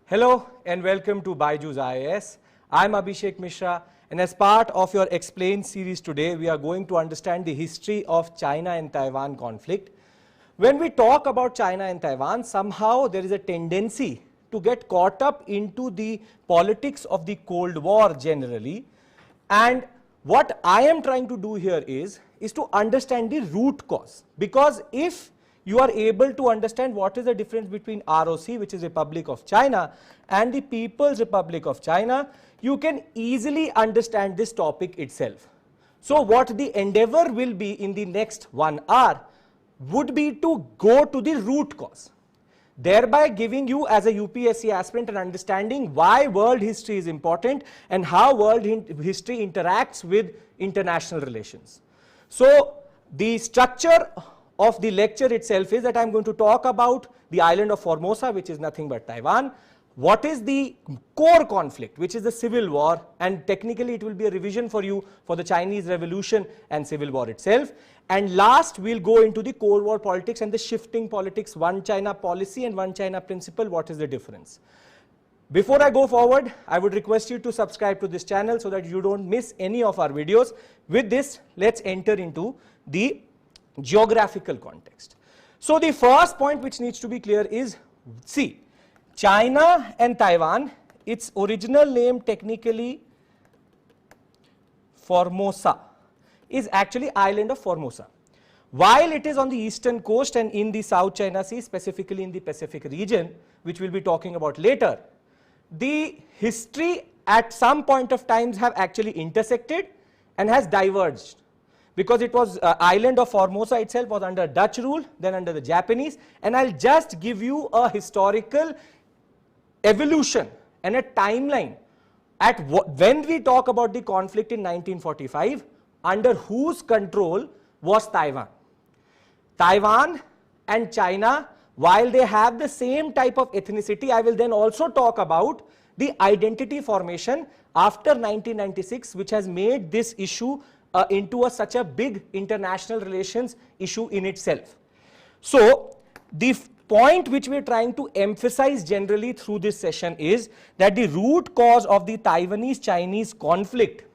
Hello and welcome to BYJU'S IAS. I'm Abhishek Mishra, and as part of your Explain series today, we are going to understand the history of China and Taiwan conflict. When we talk about China and Taiwan, somehow there is a tendency to get caught up into the politics of the Cold War generally. And what I am trying to do here is to understand the root cause. Because if you are able to understand what is the difference between ROC, which is Republic of China, and the People's Republic of China, you can easily understand this topic itself. So what the endeavor will be in the next 1 hour would be to go to the root cause, thereby giving you as a UPSC aspirant an understanding why world history is important and how world history interacts with international relations. So the structure of the lecture itself is that I am going to talk about the island of Formosa, which is nothing but Taiwan. What is the core conflict, which is the Civil War, and technically it will be a revision for you for the Chinese Revolution and Civil War itself. And last, we'll go into the Cold War politics and the shifting politics, one China policy and one China principle. What is the difference? Before I go forward, I would request you to subscribe to this channel so that you don't miss any of our videos. With this, let's enter into the geographical context. So the first point which needs to be clear is, see, China and Taiwan, its original name technically Formosa, is actually island of Formosa. While it is on the eastern coast and in the South China Sea, specifically in the Pacific region, which we'll be talking about later, the history at some point of times have actually intersected and has diverged. Because it was island of Formosa itself was under Dutch rule, then under the Japanese, and I'll just give you a historical evolution and a timeline at when we talk about the conflict in 1945, under whose control was Taiwan. Taiwan and China, while they have the same type of ethnicity, I will then also talk about the identity formation after 1996, which has made this issue into such a big international relations issue in itself. So the point which we are trying to emphasize generally through this session is that the root cause of the Taiwanese-Chinese conflict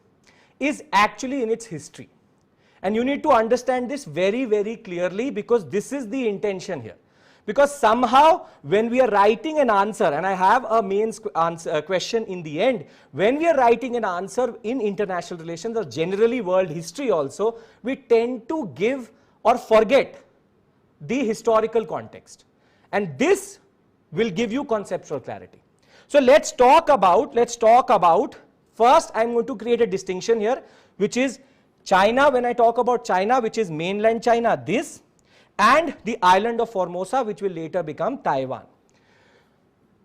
is actually in its history. And you need to understand this very, very clearly, because this is the intention here. Because somehow when we are writing an answer, and I have a main question in the end, when we are writing an answer in international relations or generally world history also, we tend to give or forget the historical context. And this will give you conceptual clarity. So let's talk about, first I'm going to create a distinction here, which is China. When I talk about China, which is mainland China, this, and the island of Formosa, which will later become Taiwan.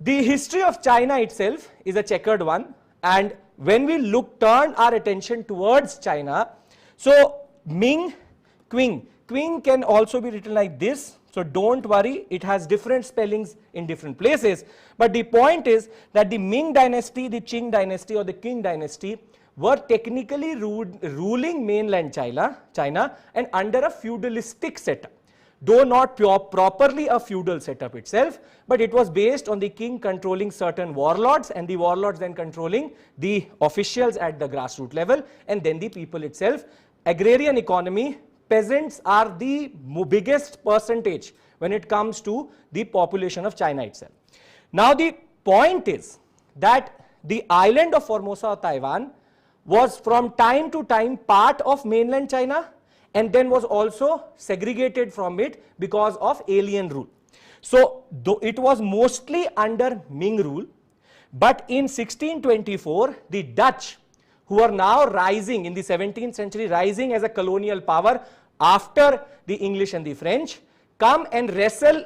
The history of China itself is a checkered one, and when we turn our attention towards China, so Ming, Qing can also be written like this, so don't worry, it has different spellings in different places, but the point is that the Ming dynasty, the Qing dynasty or the Qing dynasty were technically ruling mainland China and under a feudalistic setup. Though not properly a feudal setup itself, but it was based on the king controlling certain warlords and the warlords then controlling the officials at the grassroots level and then the people itself. Agrarian economy, peasants are the biggest percentage when it comes to the population of China itself. Now the point is that the island of Formosa or Taiwan was from time to time part of mainland China, and then was also segregated from it because of alien rule. So though it was mostly under Ming rule, but in 1624 the Dutch, who are now rising in the 17th century, rising as a colonial power after the English and the French, come and wrestle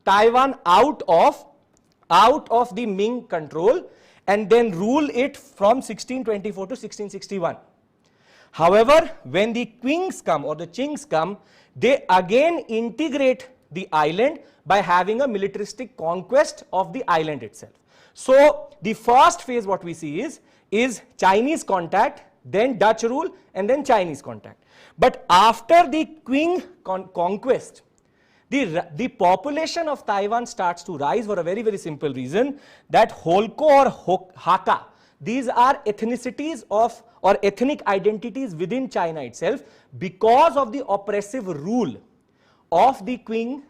Taiwan out of the Ming control and then rule it from 1624 to 1661. However, when the Qings come or the Qings come, they again integrate the island by having a militaristic conquest of the island itself. So the first phase what we see is Chinese contact, then Dutch rule and then Chinese contact. But after the Qing conquest, The population of Taiwan starts to rise for a very, very simple reason, that Holko or Hakka, these are ethnicities of or ethnic identities within China itself. Because of the oppressive rule of the Qing,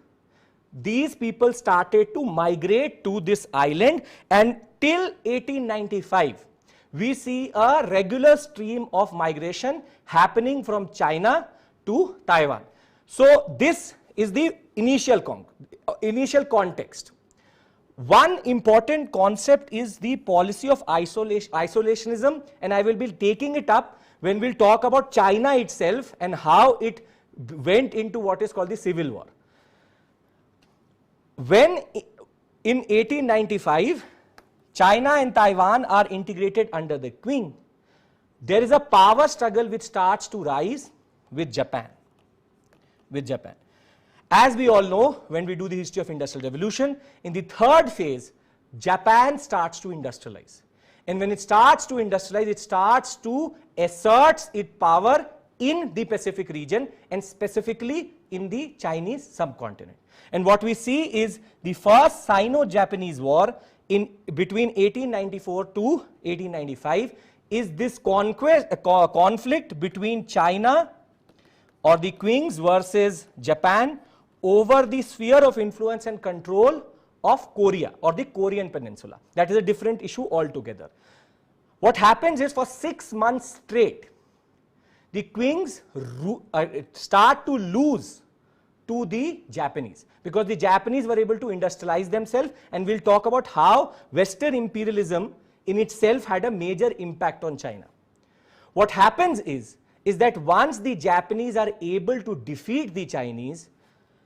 these people started to migrate to this island, and till 1895 we see a regular stream of migration happening from China to Taiwan. So this is the initial context. One important concept is the policy of isolationism, and I will be taking it up when we'll talk about China itself and how it went into what is called the Civil War. When in 1895 China and Taiwan are integrated under the Qing, there is a power struggle which starts to rise with Japan. As we all know, when we do the history of industrial revolution, in the third phase, Japan starts to industrialize. And when it starts to industrialize, it starts to assert its power in the Pacific region and specifically in the Chinese subcontinent. And what we see is the first Sino-Japanese War in between 1894 to 1895 is this conflict between China or the Qings versus Japan over the sphere of influence and control of Korea or the Korean Peninsula. That is a different issue altogether. What happens is, for 6 months straight, the Qings start to lose to the Japanese, because the Japanese were able to industrialize themselves, and we'll talk about how Western imperialism in itself had a major impact on China. What happens is that once the Japanese are able to defeat the Chinese,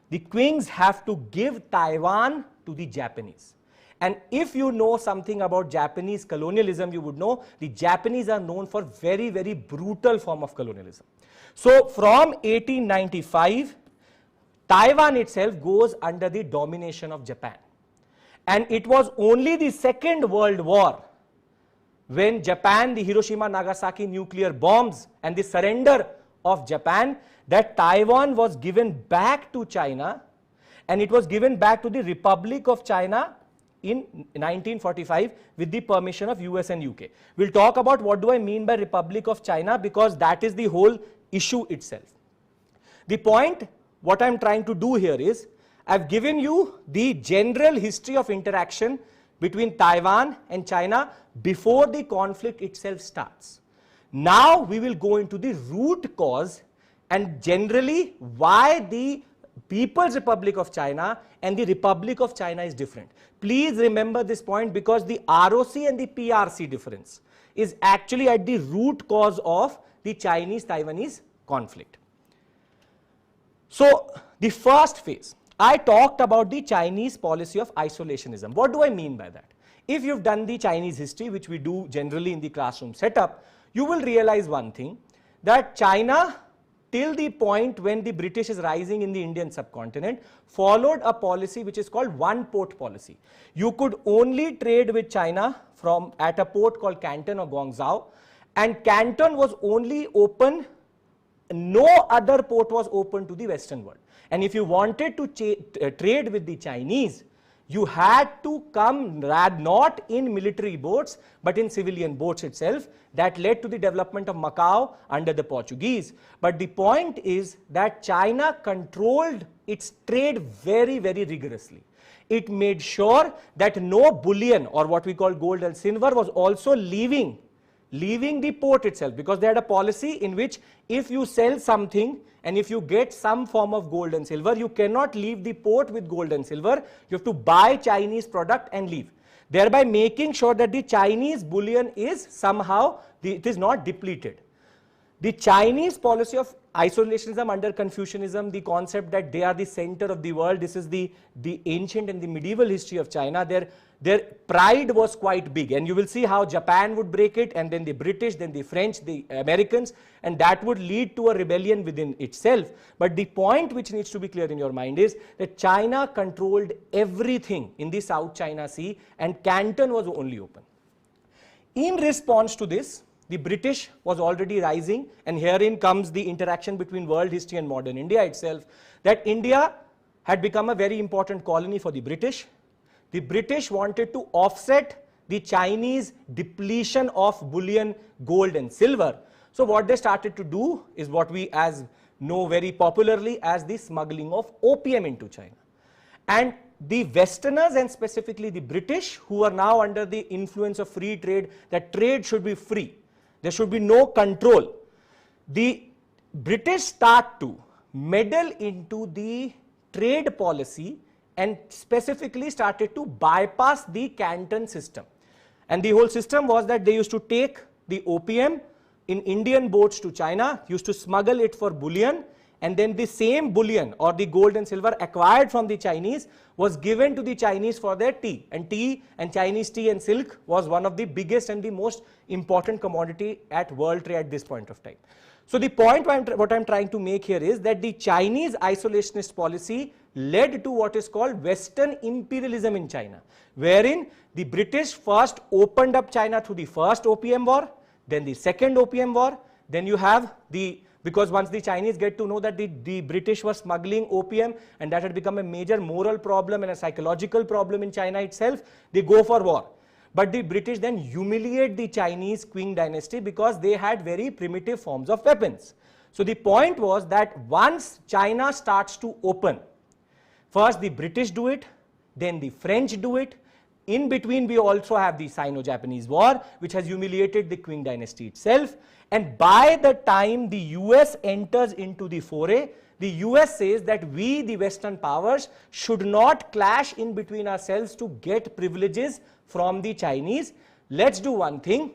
the Qings have to give Taiwan to the Japanese. And if you know something about Japanese colonialism, you would know the Japanese are known for very, very brutal form of colonialism. So from 1895, Taiwan itself goes under the domination of Japan. And it was only the Second World War, when Japan, the Hiroshima-Nagasaki nuclear bombs and the surrender of Japan, that Taiwan was given back to China, and it was given back to the Republic of China in 1945 with the permission of US and UK. We'll talk about what do I mean by Republic of China, because that is the whole issue itself. The point, what I'm trying to do here is, I've given you the general history of interaction between Taiwan and China before the conflict itself starts. Now we will go into the root cause and generally why the People's Republic of China and the Republic of China is different. Please remember this point, because the ROC and the PRC difference is actually at the root cause of the Chinese-Taiwanese conflict. So the first phase, I talked about the Chinese policy of isolationism. What do I mean by that? If you've done the Chinese history, which we do generally in the classroom setup, you will realize one thing, that China, till the point when the British is rising in the Indian subcontinent, followed a policy which is called one port policy. You could only trade with China from at a port called Canton or Guangzhou, and Canton was only open, no other port was open to the Western world. And if you wanted to trade with the Chinese, you had to come not in military boats but in civilian boats itself. That led to the development of Macau under the Portuguese. But the point is that China controlled its trade very, very rigorously. It made sure that no bullion or what we call gold and silver was also leaving the port itself, because they had a policy in which if you sell something and if you get some form of gold and silver, you cannot leave the port with gold and silver. You have to buy Chinese product and leave, thereby making sure that the Chinese bullion is somehow, it is not depleted. The Chinese policy of isolationism under Confucianism, the concept that they are the center of the world, this is the ancient and the medieval history of China. Their pride was quite big, and you will see how Japan would break it, and then the British, then the French, the Americans, and that would lead to a rebellion within itself. But the point which needs to be clear in your mind is that China controlled everything in the South China Sea, and Canton was only open. In response to this, the British was already rising, and herein comes the interaction between world history and modern India itself, that India had become a very important colony for the British. The British wanted to offset the Chinese depletion of bullion, gold and silver. So what they started to do is what we know very popularly as the smuggling of opium into China. And the Westerners, and specifically the British, who are now under the influence of free trade, that trade should be free, there should be no control. The British start to meddle into the trade policy and specifically started to bypass the Canton system. And the whole system was that they used to take the opium in Indian boats to China, used to smuggle it for bullion, and then the same bullion or the gold and silver acquired from the Chinese was given to the Chinese for their tea. And tea and Chinese tea and silk was one of the biggest and the most important commodity at world trade at this point of time. So the point what I'm trying to make here is that the Chinese isolationist policy led to what is called Western imperialism in China, wherein the British first opened up China through the first opium war, then the second opium war, then you have because once the Chinese get to know that the British were smuggling opium and that had become a major moral problem and a psychological problem in China itself, they go for war. But the British then humiliate the Chinese Qing dynasty because they had very primitive forms of weapons. So the point was that once China starts to open, first the British do it, then the French do it. In between we also have the Sino-Japanese War, which has humiliated the Qing dynasty itself. And by the time the US enters into the foray, the US says that we, the Western powers, should not clash in between ourselves to get privileges from the Chinese. Let's do one thing.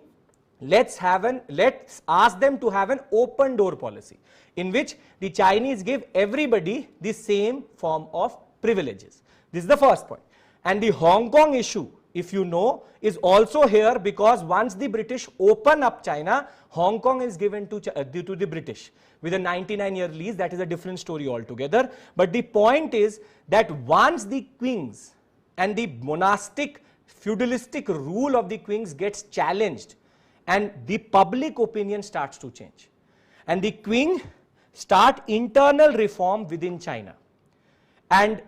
Let's ask them to have an open door policy in which the Chinese give everybody the same form of privileges. This is the first point. And the Hong Kong issue, if you know, is also here because once the British open up China, Hong Kong is given to the British with a 99-year lease. That is a different story altogether. But the point is that once the Qings and the monastic feudalistic rule of the Qings gets challenged and the public opinion starts to change, and the Qing start internal reform within China, and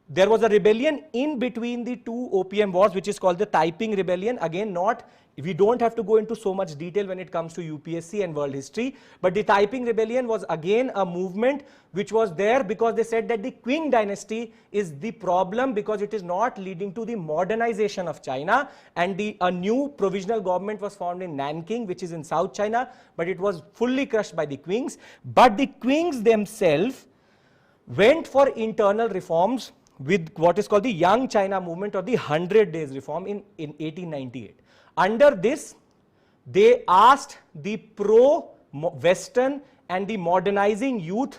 there was a rebellion in between the two opium wars, which is called the Taiping Rebellion. Again, we don't have to go into so much detail when it comes to UPSC and world history, but the Taiping Rebellion was again a movement which was there because they said that the Qing dynasty is the problem because it is not leading to the modernization of China, and a new provisional government was formed in Nanking, which is in South China, but it was fully crushed by the Qings. But the Qings themselves went for internal reforms with what is called the Young China movement or the 100 Days Reform in 1898. Under this, they asked the pro-Western and the modernizing youth,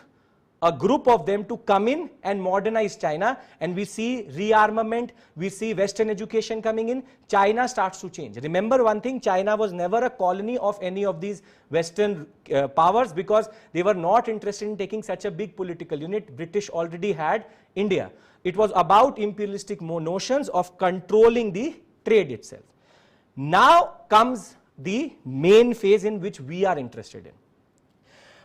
a group of them, to come in and modernize China, and we see rearmament, we see Western education coming in. China starts to change. Remember one thing, China was never a colony of any of these Western powers because they were not interested in taking such a big political unit. British already had India. It was about imperialistic notions of controlling the trade itself. Now comes the main phase in which we are interested in.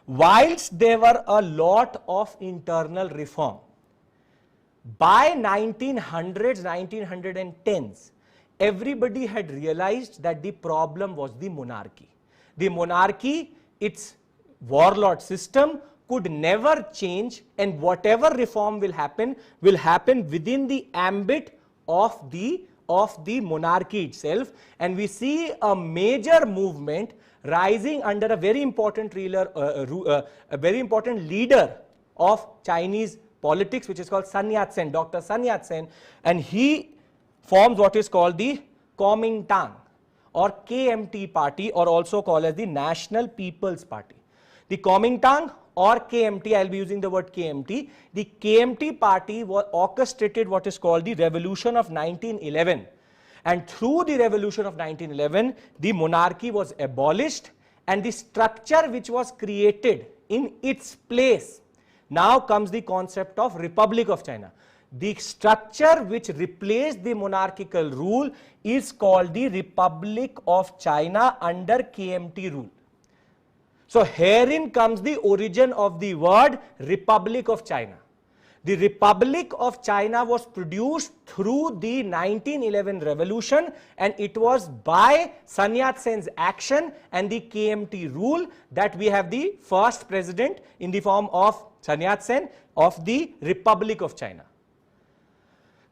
Whilst there were a lot of internal reform, by 1900s, 1910s, everybody had realized that the problem was the monarchy. The monarchy, its warlord system, could never change, and whatever reform will happen within the ambit of the monarchy itself. And we see a major movement rising under a very important leader of Chinese politics, which is called Sun Yat-sen, Dr. Sun Yat-sen, and he forms what is called the Kuomintang or KMT party, or also called as the National People's Party. The Kuomintang or KMT, I will be using the word KMT. The KMT party orchestrated what is called the Revolution of 1911. And through the Revolution of 1911, the monarchy was abolished, and the structure which was created in its place, now comes the concept of Republic of China. The structure which replaced the monarchical rule is called the Republic of China under KMT rule. So herein comes the origin of the word Republic of China. The Republic of China was produced through the 1911 revolution, and it was by Sun Yat-sen's action and the KMT rule that we have the first president in the form of Sun Yat-sen of the Republic of China.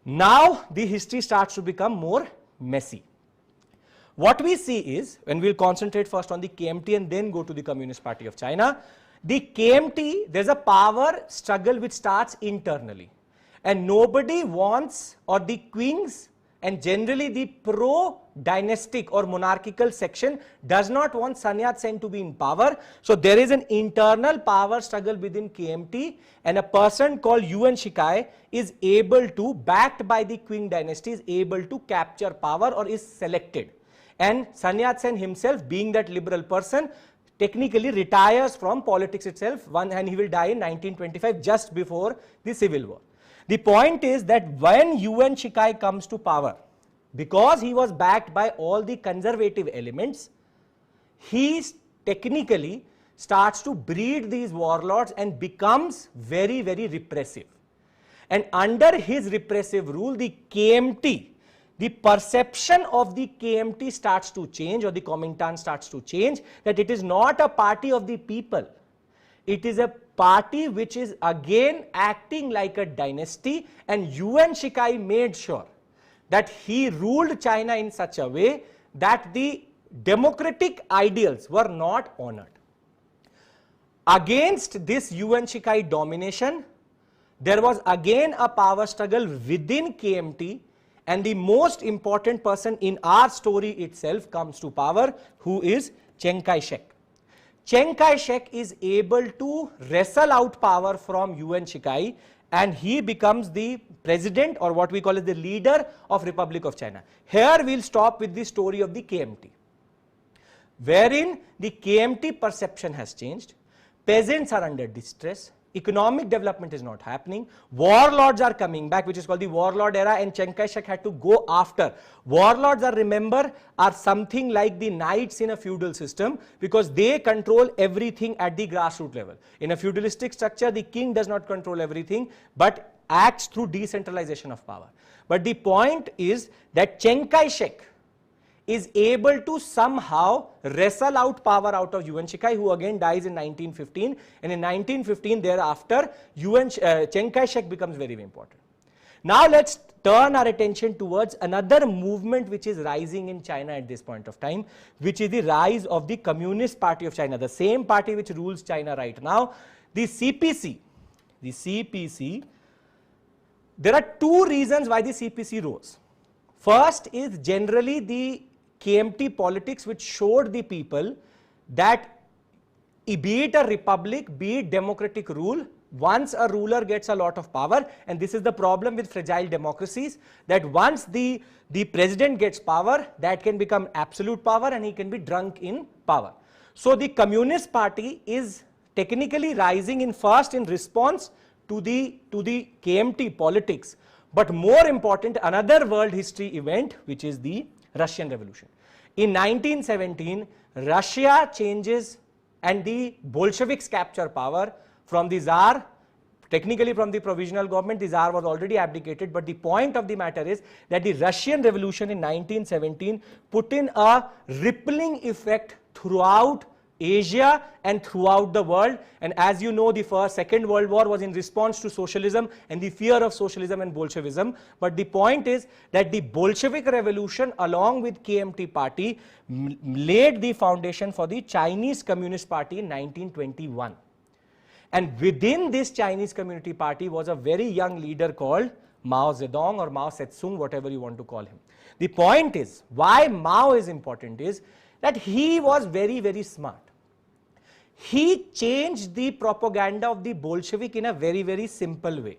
Now the history starts to become more messy. What we see is, and we'll concentrate first on the KMT and then go to the Communist Party of China. The KMT, there's a power struggle which starts internally, and nobody wants, or the Qings and generally the pro-dynastic or monarchical section does not want Sun Yat-sen to be in power. So there is an internal power struggle within KMT, and a person called Yuan Shikai is able to, backed by the Qing dynasty, is able to capture power or is selected. And Sun Yat-sen himself, being that liberal person, technically retires from politics itself, and he will die in 1925, just before the Civil War. The point is that when Yuan Shikai comes to power, because he was backed by all the conservative elements, he technically starts to breed these warlords and becomes very, very repressive. And under his repressive rule, the KMT, the perception of the KMT starts to change, or the Kuomintang starts to change, that it is not a party of the people. It is a party which is again acting like a dynasty, and Yuan Shikai made sure that he ruled China in such a way that the democratic ideals were not honored. Against this Yuan Shikai domination, there was again a power struggle within KMT, and the most important person in our story itself comes to power, who is Chiang Kai-shek. Chiang Kai-shek is able to wrestle out power from Yuan Shikai, and he becomes the president, or what we call as the leader of Republic of China. Here we'll stop with the story of the KMT, wherein the KMT perception has changed, peasants are under distress, economic development is not happening, warlords are coming back, which is called the warlord era, and Chiang Kai-shek had to go after. Warlords are, remember, are something like the knights in a feudal system, because they control everything at the grassroots level. In a feudalistic structure, the king does not control everything, but acts through decentralization of power. But the point is that Chiang Kai-shek is able to somehow wrestle out power out of Yuan Shikai, who again dies in 1915, and in 1915 thereafter Chiang Kai-shek becomes very, very important. Now let's turn our attention towards another movement which is rising in China at this point of time, which is the rise of the Communist Party of China, the same party which rules China right now, the CPC. The CPC, there are two reasons why the CPC rose. First is generally the KMT politics, which showed the people that be it a republic, be it democratic rule, once a ruler gets a lot of power, and this is the problem with fragile democracies, that once the president gets power, that can become absolute power and he can be drunk in power. So the Communist Party is technically rising in first in response to the KMT politics, but more important, another world history event, which is the Russian Revolution. In 1917, Russia changes and the Bolsheviks capture power from the Tsar, technically from the provisional government. The Tsar was already abdicated, but the point of the matter is that the Russian Revolution in 1917 put in a rippling effect throughout Asia and throughout the world. And as you know, the Second World War was in response to socialism and the fear of socialism and Bolshevism. But the point is that the Bolshevik Revolution along with KMT party laid the foundation for the Chinese Communist Party in 1921. And within this Chinese Communist Party was a very young leader called Mao Zedong, or Mao Zedong, whatever you want to call him. The point is, why Mao is important is that he was very, very smart. He changed the propaganda of the Bolshevik in a very, very simple way.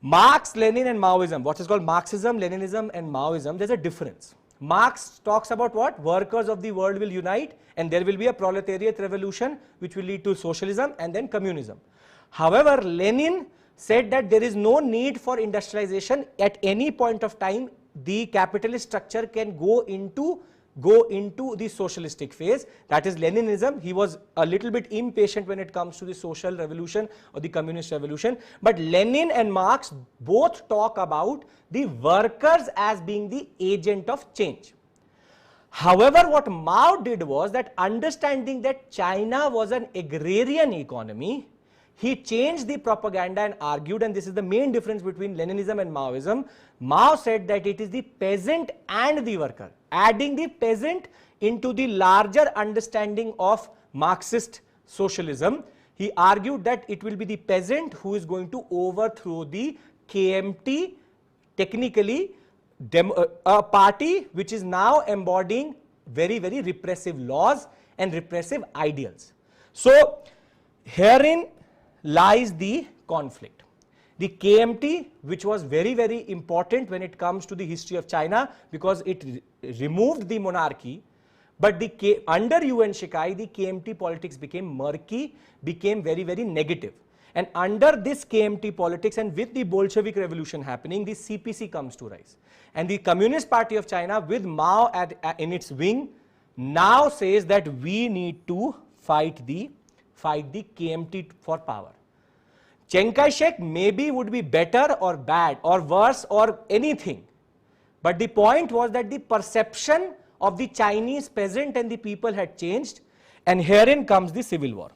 Marx, Lenin and Maoism, what is called Marxism, Leninism and Maoism, there's a difference. Marx talks about what? Workers of the world will unite and there will be a proletariat revolution which will lead to socialism and then communism. However, Lenin said that there is no need for industrialization. At any point of time, the capitalist structure can go into go into the socialistic phase, that is Leninism. He was a little bit impatient when it comes to the social revolution or the communist revolution, but Lenin and Marx both talk about the workers as being the agent of change. However, what Mao did was that, understanding that China was an agrarian economy, he changed the propaganda and argued, and this is the main difference between Leninism and Maoism. Mao said that it is the peasant and the worker, adding the peasant into the larger understanding of Marxist socialism. He argued that it will be the peasant who is going to overthrow the KMT, technically a party which is now embodying very, very repressive laws and repressive ideals. So herein lies the conflict. The KMT, which was very, very important when it comes to the history of China, because it removed the monarchy, but under Yuan Shikai, the KMT politics became murky, became very, very negative. And under this KMT politics, and with the Bolshevik revolution happening, the CPC comes to rise. And the Communist Party of China, with Mao in its wing, now says that we need to fight the KMT for power. Chiang Kai-shek maybe would be better or bad or worse or anything, but the point was that the perception of the Chinese peasant and the people had changed, and herein comes the civil war.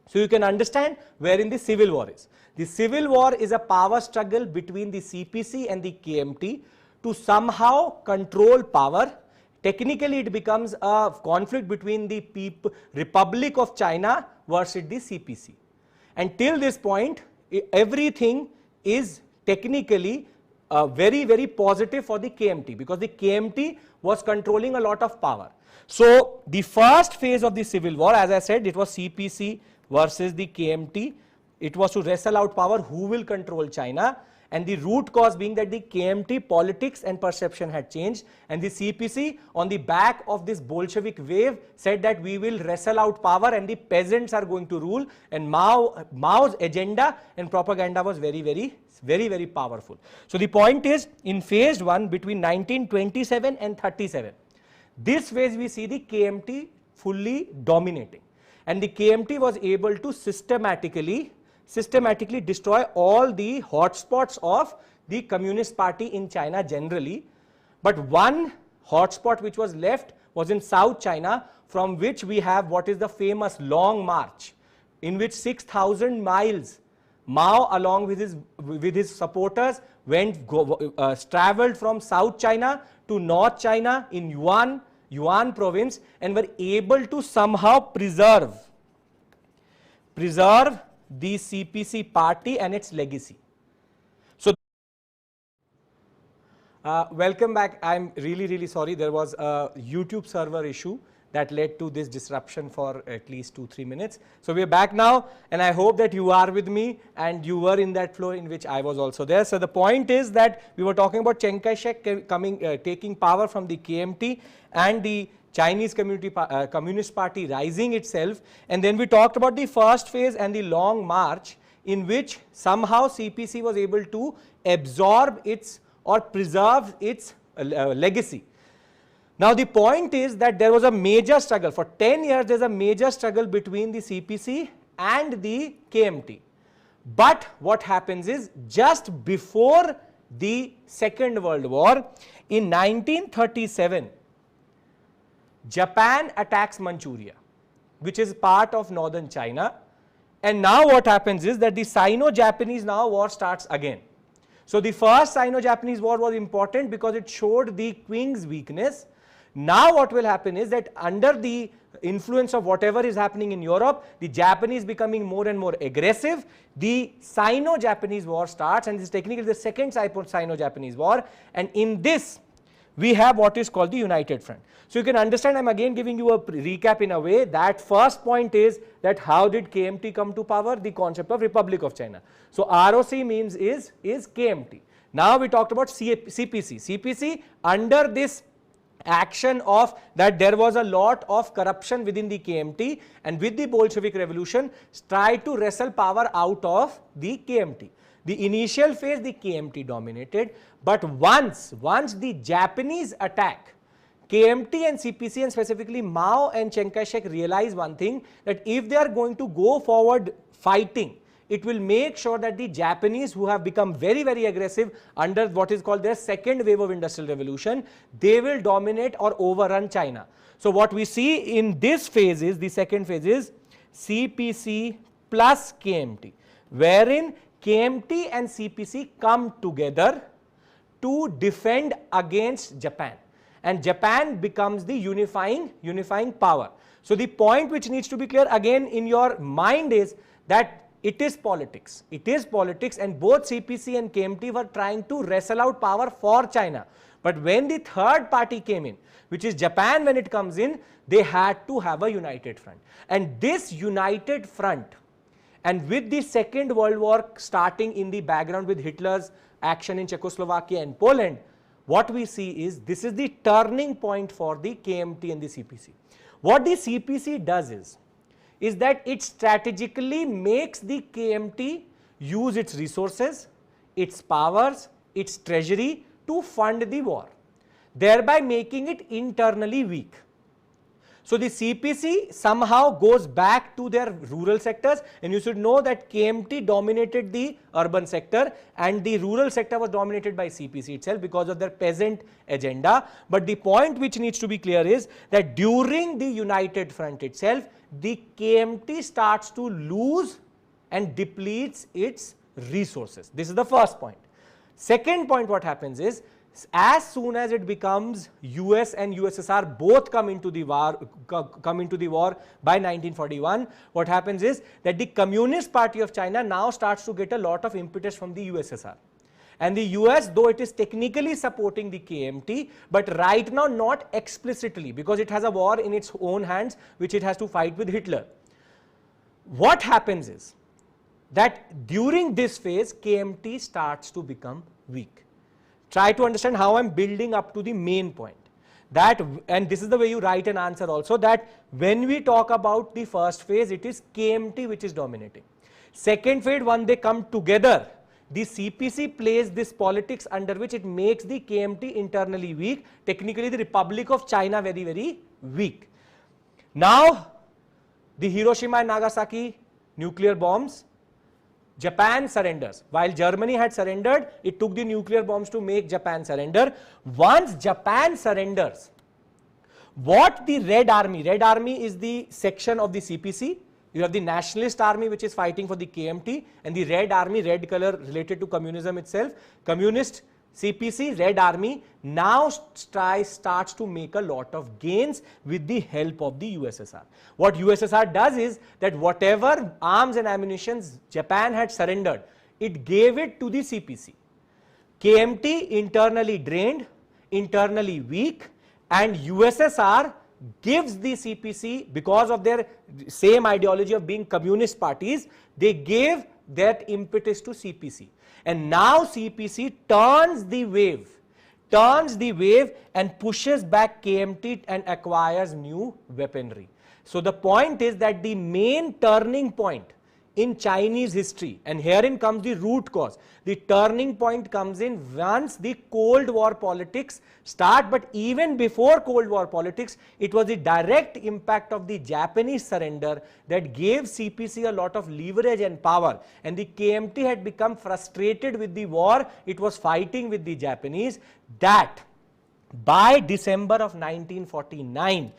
So you can understand wherein the civil war is. The civil war is a power struggle between the CPC and the KMT to somehow control power. Technically, it becomes a conflict between the Republic of China versus the CPC. And till this point, everything is technically very, very positive for the KMT, because the KMT was controlling a lot of power. So the first phase of the civil war, as I said, it was CPC versus the KMT. It was to wrestle out power, who will control China, and the root cause being that the KMT politics and perception had changed, and the CPC, on the back of this Bolshevik wave, said that we will wrestle out power and the peasants are going to rule, and Mao's agenda and propaganda was very, very powerful. So the point is, in phase 1 between 1927 and 37, this phase we see the KMT fully dominating, and the KMT was able to systematically destroy all the hotspots of the Communist Party in China generally. But one hotspot which was left was in South China, from which we have what is the famous Long March, in which 6,000 miles Mao, along with his supporters, traveled from South China to North China in Yuan province, and were able to somehow preserve the CPC party and its legacy. So, welcome back. I'm really sorry, there was a YouTube server issue that led to this disruption for at least 2-3 minutes. So we are back now, and I hope that you are with me and you were in that flow in which I was also there. So the point is that we were talking about Chiang Kai-shek taking power from the KMT and the Chinese Communist Party rising itself, and then we talked about the first phase and the Long March, in which somehow CPC was able to absorb its or preserve its legacy. Now the point is that there was a major struggle. For 10 years there is a major struggle between the CPC and the KMT. But what happens is, just before the Second World War, in 1937, Japan attacks Manchuria, which is part of northern China, and now what happens is that the Sino-Japanese war starts again. So the first Sino-Japanese war was important because it showed the Qing's weakness. Now what will happen is that under the influence of whatever is happening in Europe, the Japanese becoming more and more aggressive, the Sino-Japanese war starts, and this is technically the second Sino-Japanese war, and in this we have what is called the United Front. So you can understand, I'm again giving you a recap in a way. That first point is that how did KMT come to power? The concept of Republic of China. So ROC means is KMT. Now we talked about CPC. CPC, under this action of that there was a lot of corruption within the KMT, and with the Bolshevik revolution tried to wrestle power out of the KMT. The initial phase the KMT dominated, but once the Japanese attack KMT and CPC, and specifically Mao and Chiang Kai-shek, realize one thing, that if they are going to go forward fighting, it will make sure that the Japanese, who have become very, very aggressive under what is called their second wave of industrial revolution, they will dominate or overrun China. So what we see in this phase is, the second phase is CPC plus KMT, wherein KMT and CPC come together to defend against Japan, and Japan becomes the unifying power. So the point which needs to be clear again in your mind is that it is politics. It is politics, and both CPC and KMT were trying to wrestle out power for China. But when the third party came in, which is Japan, when it comes in, they had to have a united front. And this united front, and with the Second World War starting in the background with Hitler's action in Czechoslovakia and Poland, what we see is this is the turning point for the KMT and the CPC. What the CPC does is that it strategically makes the KMT use its resources, its powers, its treasury to fund the war, thereby making it internally weak. So the CPC somehow goes back to their rural sectors, and you should know that KMT dominated the urban sector and the rural sector was dominated by CPC itself because of their peasant agenda. But the point which needs to be clear is that during the United Front itself, the KMT starts to lose and depletes its resources. This is the first point. Second point, what happens is, as soon as it becomes US and USSR both come into the war by 1941, what happens is that the Communist Party of China now starts to get a lot of impetus from the USSR. And the US, though it is technically supporting the KMT, but right now not explicitly, because it has a war in its own hands which it has to fight with Hitler. What happens is that during this phase, KMT starts to become weak. Try to understand how I am building up to the main point. That, and this is the way you write an answer also, that when we talk about the first phase, it is KMT which is dominating. Second phase, when they come together, the CPC plays this politics under which it makes the KMT internally weak, technically the Republic of China very, very weak. Now, the Hiroshima and Nagasaki nuclear bombs, Japan surrenders. While Germany had surrendered, it took the nuclear bombs to make Japan surrender. Once Japan surrenders, what the Red Army is the section of the CPC. You have the Nationalist Army which is fighting for the KMT, and the Red Army, red color related to communism itself, communist CPC, Red Army, now starts to make a lot of gains with the help of the USSR. What USSR does is that whatever arms and ammunitions Japan had surrendered, it gave it to the CPC. KMT internally drained, internally weak, and USSR gives the CPC, because of their same ideology of being communist parties, they gave that impetus to CPC. And now CPC turns the wave and pushes back KMT and acquires new weaponry. So the point is that the main turning point in Chinese history, and herein comes the root cause, the turning point comes in once the Cold War politics start. But even before Cold War politics, it was the direct impact of the Japanese surrender that gave CPC a lot of leverage and power, and the KMT had become frustrated with the war it was fighting with the Japanese, that by December of 1949,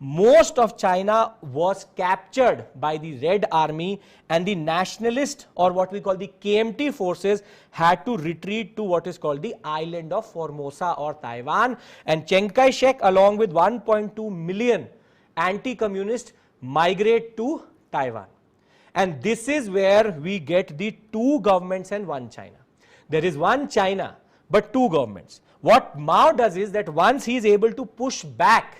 most of China was captured by the Red Army, and the nationalist, or what we call the KMT forces, had to retreat to what is called the island of Formosa or Taiwan, and Chiang Kai-shek along with 1.2 million anti-communists migrate to Taiwan. And this is where we get the two governments and one China. There is one China but two governments. What Mao does is that once he is able to push back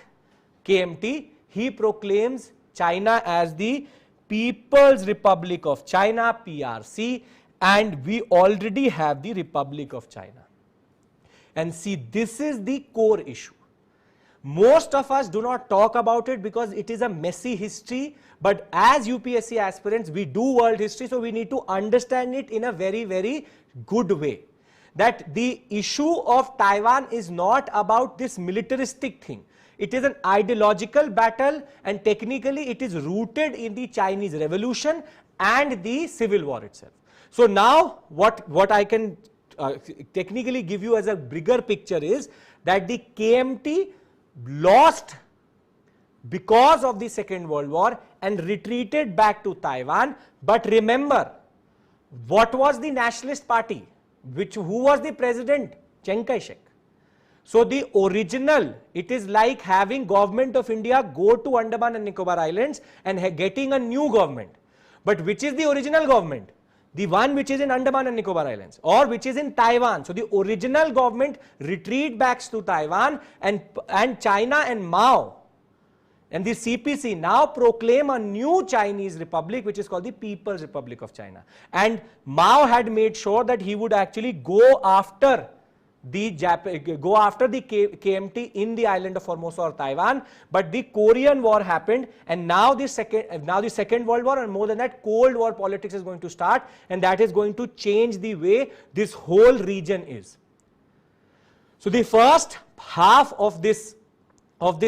KMT, he proclaims China as the People's Republic of China, PRC, and we already have the Republic of China. And see, this is the core issue. Most of us do not talk about it because it is a messy history, but as UPSC aspirants, we do world history, so we need to understand it in a very, very good way. that the issue of Taiwan is not about this militaristic thing. It is an ideological battle, and technically it is rooted in the Chinese Revolution and the Civil War itself. So now what I can technically give you as a bigger picture is that the KMT lost because of the Second World War and retreated back to Taiwan. But remember, what was the nationalist party? Who was the president? Chiang Kai-shek. So the original, it is like having government of India go to Andaman and Nicobar Islands and getting a new government. But which is the original government? The one which is in Andaman and Nicobar Islands, or which is in Taiwan. So the original government retreat back to Taiwan, and China and Mao and the CPC now proclaim a new Chinese republic, which is called the People's Republic of China. And Mao had made sure that he would actually go after the KMT in the island of Formosa or Taiwan, but the Korean War happened, and now the Second World War, and more than that, Cold War politics is going to start, and that is going to change the way this whole region is. So the first half of this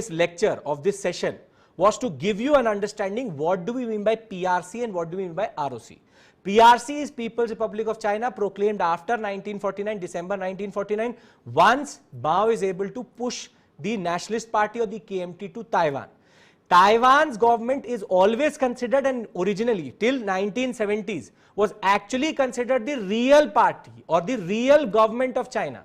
lecture, of this session, was to give you an understanding what do we mean by PRC and what do we mean by ROC. PRC is People's Republic of China, proclaimed after 1949, December 1949, once Mao is able to push the Nationalist Party or the KMT to Taiwan. Taiwan's government is always considered, and originally till 1970s was actually considered the real party or the real government of China.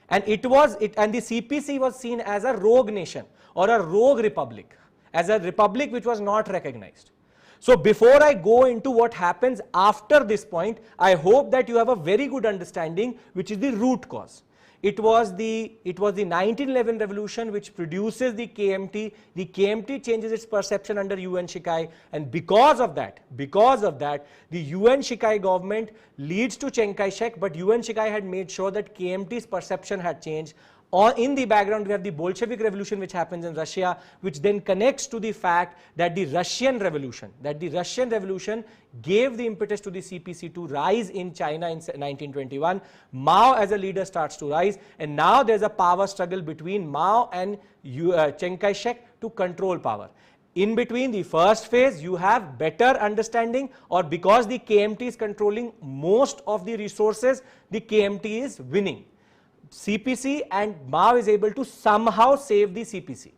And the CPC was seen as a rogue nation or a rogue republic, as a republic which was not recognized. So before I go into what happens after this point, I hope that you have a very good understanding which is the root cause. It was the 1911 revolution which produces the KMT. The KMT changes its perception under UN Shikai, and because of that, the UN Shikai government leads to Chiang Kai-shek, but UN Shikai had made sure that KMT's perception had changed. In the background, we have the Bolshevik Revolution which happens in Russia, which then connects to the fact that the Russian Revolution gave the impetus to the CPC to rise in China in 1921. Mao as a leader starts to rise, and now there's a power struggle between Mao and Chiang Kai-shek to control power. In between the first phase, you have better understanding, or because the KMT is controlling most of the resources, the KMT is winning. CPC, and Mao is able to somehow save the CPC.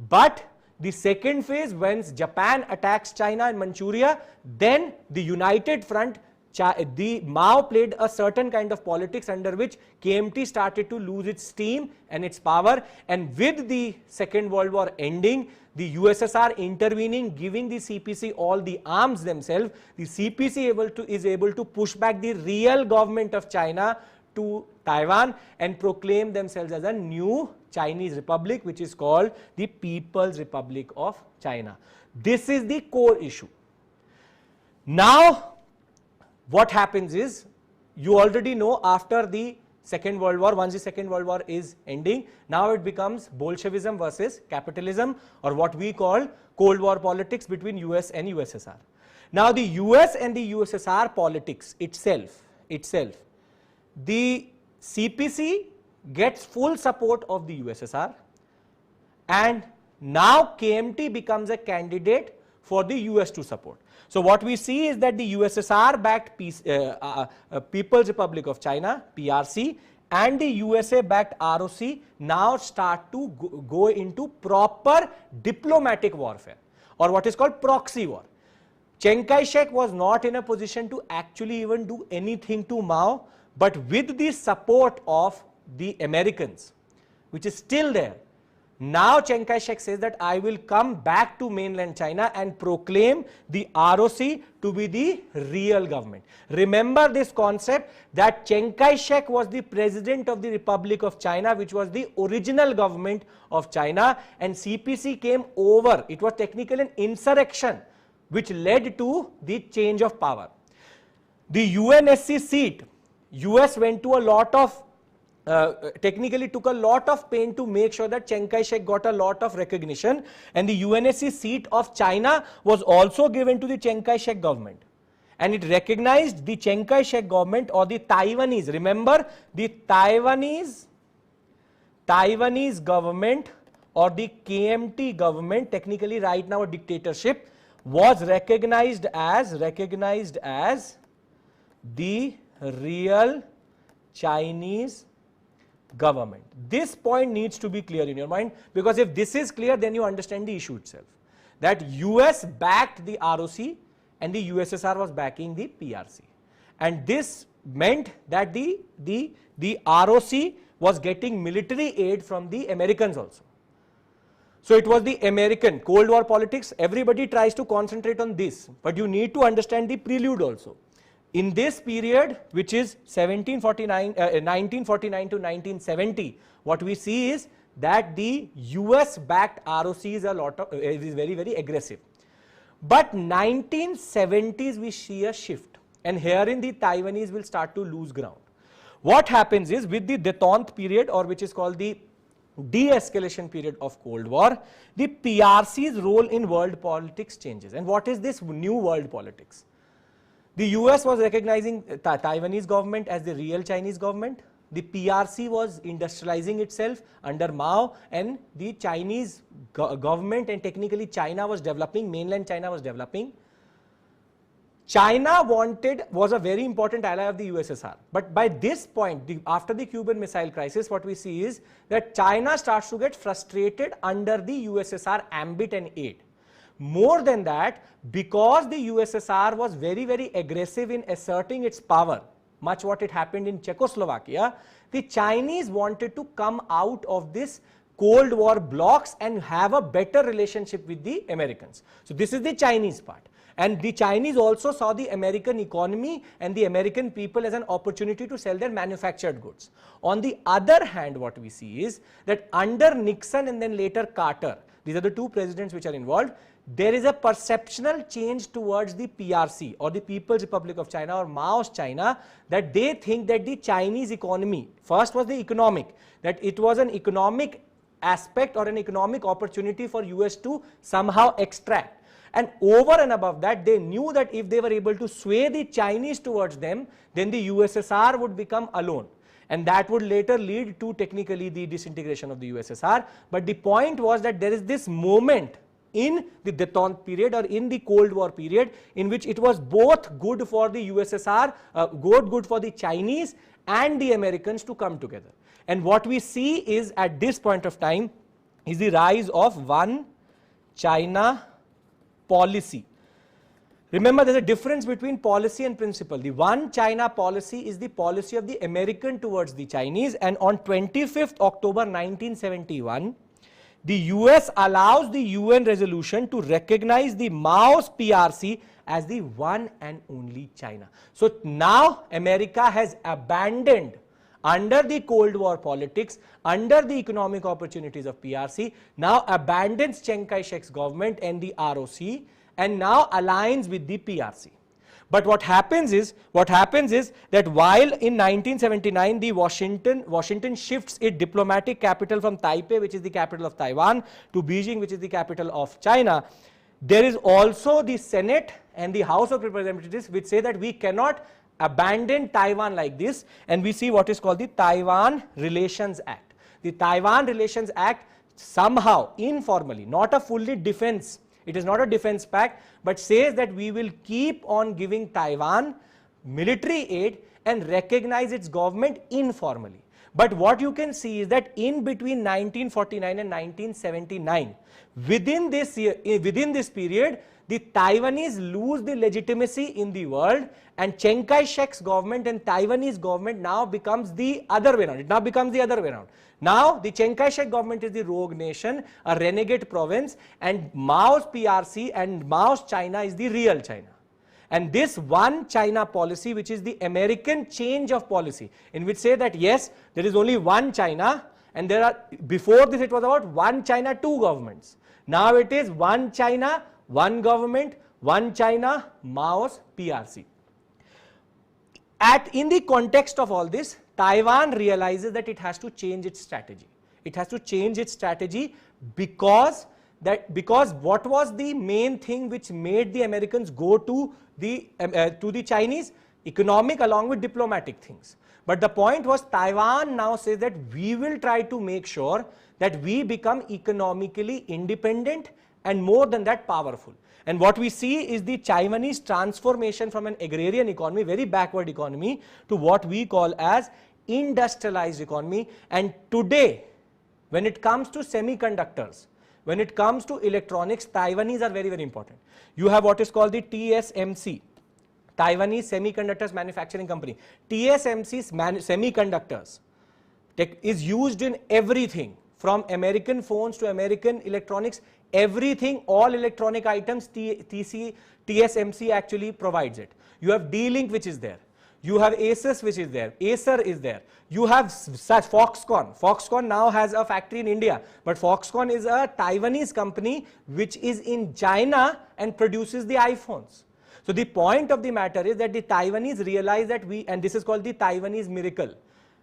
But the second phase, when Japan attacks China and Manchuria, then the United Front, Mao played a certain kind of politics under which KMT started to lose its steam and its power, and with the Second World War ending, the USSR intervening, giving the CPC all the arms themselves, the CPC is able to push back the real government of China to Taiwan and proclaim themselves as a new Chinese republic, which is called the People's Republic of China. This is the core issue. Now, what happens is, you already know, after the Second World War, once the Second World War is ending, now it becomes Bolshevism versus capitalism, or what we call Cold War politics between US and USSR. Now, the US and the USSR politics itself, the CPC gets full support of the USSR, and now KMT becomes a candidate for the US to support. So what we see is that the USSR backed People's Republic of China, PRC, and the USA backed ROC now start to go into proper diplomatic warfare, or what is called proxy war. Chiang Kai-shek was not in a position to actually even do anything to Mao, but with the support of the Americans, which is still there, now Chiang Kai-shek says that I will come back to mainland China and proclaim the ROC to be the real government. Remember this concept that Chiang Kai-shek was the president of the Republic of China, which was the original government of China, and CPC came over. It was technically an insurrection which led to the change of power. The UNSC seat, US went to a lot of, technically took a lot of pain to make sure that Chiang Kai-shek got a lot of recognition, and the UNSC seat of China was also given to the Chiang Kai-shek government. and it recognized the Chiang Kai-shek government or the Taiwanese. Remember, the Taiwanese government or the KMT government, technically right now a dictatorship, was recognized as the real Chinese government. This point needs to be clear in your mind, because if this is clear, then you understand the issue itself. That US backed the ROC and the USSR was backing the PRC. And this meant that the ROC was getting military aid from the Americans also. So it was the American Cold War politics. Everybody tries to concentrate on this, but you need to understand the prelude also. In this period, which is 1949 to 1970, what we see is that the US backed ROC is is very, very aggressive. But 1970s we see a shift, and herein the Taiwanese will start to lose ground. What happens is, with the détente period, or which is called the de-escalation period of Cold War, the PRC's role in world politics changes. And what is this new world politics? The US was recognizing Taiwanese government as the real Chinese government. The PRC was industrializing itself under Mao, and the Chinese government, and technically China was developing, mainland China was developing. China was a very important ally of the USSR. But by this point, after the Cuban Missile Crisis, what we see is that China starts to get frustrated under the USSR ambit and aid. More than that, because the USSR was very, very aggressive in asserting its power, much what it happened in Czechoslovakia, the Chinese wanted to come out of this Cold War blocks and have a better relationship with the Americans. So this is the Chinese part. And the Chinese also saw the American economy and the American people as an opportunity to sell their manufactured goods. On the other hand, what we see is that under Nixon and then later Carter, these are the two presidents which are involved, there is a perceptual change towards the PRC or the People's Republic of China or Mao's China, that they think that the Chinese economy, first was the economic, that it was an economic aspect or an economic opportunity for US to somehow extract. And over and above that, they knew that if they were able to sway the Chinese towards them, then the USSR would become alone. And that would later lead to technically the disintegration of the USSR. But the point was that there is this moment in the détente period or in the Cold War period in which it was both good for the USSR, good for the Chinese and the Americans to come together. And what we see is at this point of time is the rise of one China policy. Remember, there is a difference between policy and principle. The one China policy is the policy of the American towards the Chinese, and on 25th October 1971, the US allows the UN resolution to recognize the Mao's PRC as the one and only China. So now America has abandoned, under the Cold War politics, under the economic opportunities of PRC, now abandons Chiang Kai-shek's government and the ROC, and now aligns with the PRC. But what happens is that while in 1979 the Washington shifts its diplomatic capital from Taipei, which is the capital of Taiwan, to Beijing, which is the capital of China, there is also the Senate and the House of Representatives which say that we cannot abandon Taiwan like this, and we see what is called the Taiwan Relations Act. The Taiwan Relations Act somehow informally, not a fully defense, it is not a defense pact, but says that we will keep on giving Taiwan military aid and recognize its government informally. But what you can see is that in between 1949 and 1979, within this period, the Taiwanese lose the legitimacy in the world, and Chiang Kai-shek's government and Taiwanese government now becomes the other way around. It now becomes the other way around. Now the Chiang Kai-shek government is the rogue nation, a renegade province, and Mao's PRC and Mao's China is the real China. And this one China policy, which is the American change of policy, in which say that yes, there is only one China, and there are, before this it was about one China, two governments. Now it is one China, one government, one China, Mao's PRC. In the context of all this, Taiwan realizes that it has to change its strategy. It has to change its strategy because that because what was the main thing which made the Americans go to the Chinese? Economic along with diplomatic things. But the point was, Taiwan now says that we will try to make sure that we become economically independent and more than that powerful. And what we see is the Taiwanese transformation from an agrarian economy, very backward economy, to what we call as industrialized economy. And today, when it comes to semiconductors, when it comes to electronics, Taiwanese are very, very important. You have what is called the TSMC, Taiwanese Semiconductors Manufacturing Company. TSMC's semiconductors is used in everything from American phones to American electronics, everything, all electronic items, TSMC actually provides it. You have D-Link which is there. You have ASUS which is there, Acer is there. You have Foxconn. Foxconn now has a factory in India, but Foxconn is a Taiwanese company which is in China and produces the iPhones. So the point of the matter is that the Taiwanese realize that and this is called the Taiwanese miracle,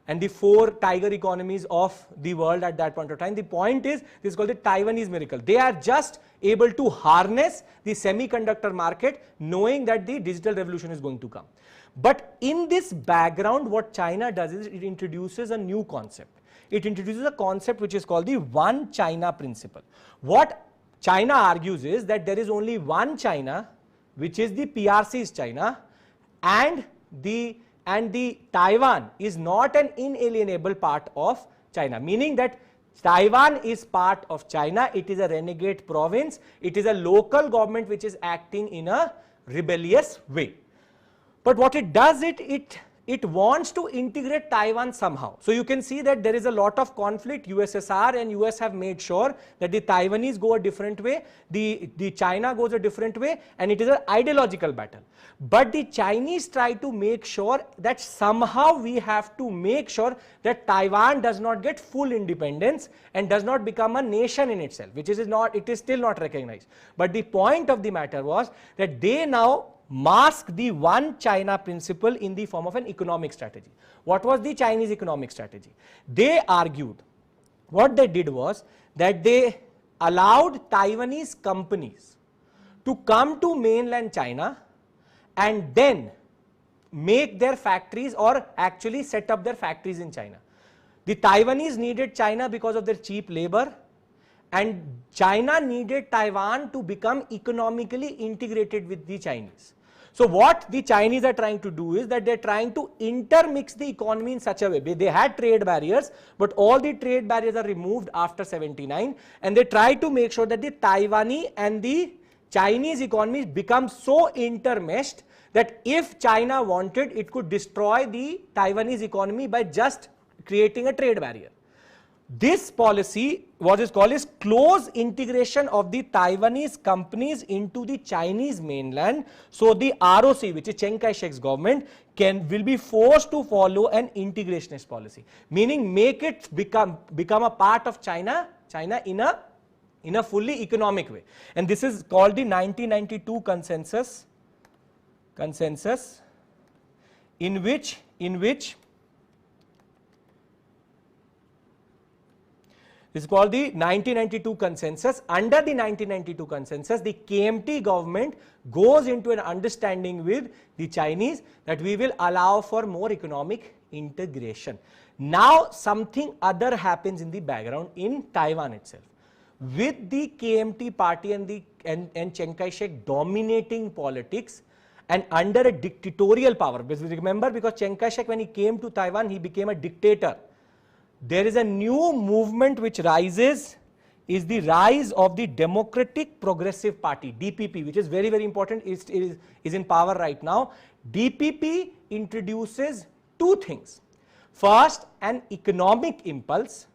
and the 4 tiger economies of the world at that point of time. The point is, this is called the Taiwanese miracle. They are just able to harness the semiconductor market, knowing that the digital revolution is going to come. But in this background, what China does is it introduces a new concept. It introduces a concept which is called the One China principle. What China argues is that there is only one China, which is the PRC's China, and the Taiwan is not an inalienable part of China, meaning that Taiwan is part of China. It is a renegade province. It is a local government which is acting in a rebellious way. But what it does, it wants to integrate Taiwan somehow. So you can see that there is a lot of conflict. USSR and US have made sure that the Taiwanese go a different way, the China goes a different way, and it is an ideological battle. But the Chinese try to make sure that somehow we have to make sure that Taiwan does not get full independence and does not become a nation in itself, which is not, it is still not recognized. But the point of the matter was that they now mask the One China principle in the form of an economic strategy. What was the Chinese economic strategy? They argued, what they did was that they allowed Taiwanese companies to come to mainland China and then make their factories or actually set up their factories in China. The Taiwanese needed China because of their cheap labor, and China needed Taiwan to become economically integrated with the Chinese. So what the Chinese are trying to do is that they are trying to intermix the economy in such a way. They had trade barriers, but all the trade barriers are removed after 79, and they try to make sure that the Taiwanese and the Chinese economies become so intermeshed that if China wanted, it could destroy the Taiwanese economy by just creating a trade barrier. This policy, what is called is close integration of the Taiwanese companies into the Chinese mainland. So the ROC, which is Chiang Kai-shek's government, will be forced to follow an integrationist policy, meaning make it become a part of China in a fully economic way. And this is called the 1992 consensus, in which this is called the 1992 consensus. Under the 1992 consensus, the KMT government goes into an understanding with the Chinese that we will allow for more economic integration. Now something other happens in the background in Taiwan itself. With the KMT party and Chiang Kai-shek dominating politics and under a dictatorial power, remember, because Chiang Kai-shek, when he came to Taiwan, he became a dictator. There is a new movement which rises, is the rise of the Democratic Progressive Party, DPP, which is very, very important, is in power right now. DPP introduces two things. First, an economic impulse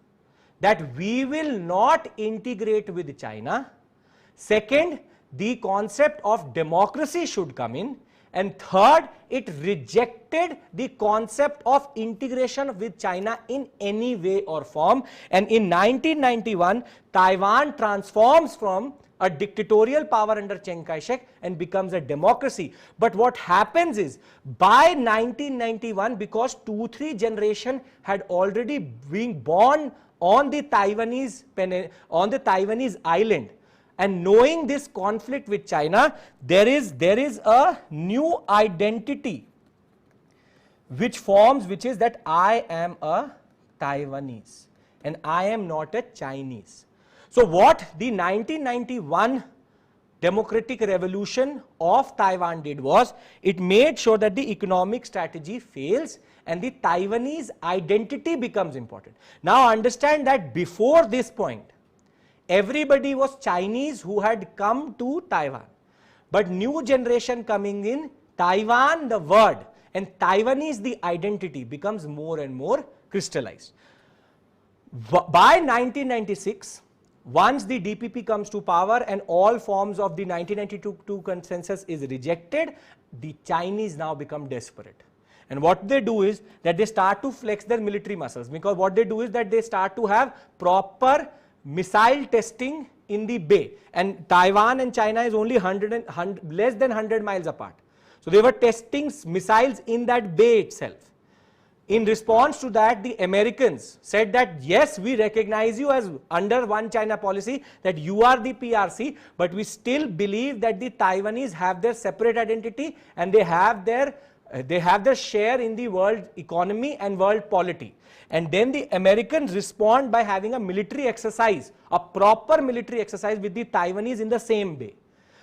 that we will not integrate with China. Second, the concept of democracy should come in. And third, it rejected the concept of integration with China in any way or form. And in 1991, Taiwan transforms from a dictatorial power under Chiang Kai-shek and becomes a democracy. But what happens is, by 1991, because 2-3 generations had already been born on the Taiwanese island, and knowing this conflict with China, there is a new identity which forms, which is that I am a Taiwanese and I am not a Chinese. So what the 1991 democratic revolution of Taiwan did was, it made sure that the economic strategy fails and the Taiwanese identity becomes important. Now understand that before this point, everybody was Chinese who had come to Taiwan. But new generation coming in, Taiwan the word and Taiwanese the identity becomes more and more crystallized. By 1996, once the DPP comes to power and all forms of the 1992 consensus is rejected, the Chinese now become desperate. And what they do is that they start to flex their military muscles, because what they do is that they start to have proper missile testing in the bay, and Taiwan and China is only less than 100 miles apart. So they were testing missiles in that bay itself. In response to that, the Americans said that yes, we recognize you as under one China policy, that you are the PRC, but we still believe that the Taiwanese have their separate identity and they have their share in the world economy and world polity. And then the Americans respond by having a military exercise, a proper military exercise with the Taiwanese in the same bay.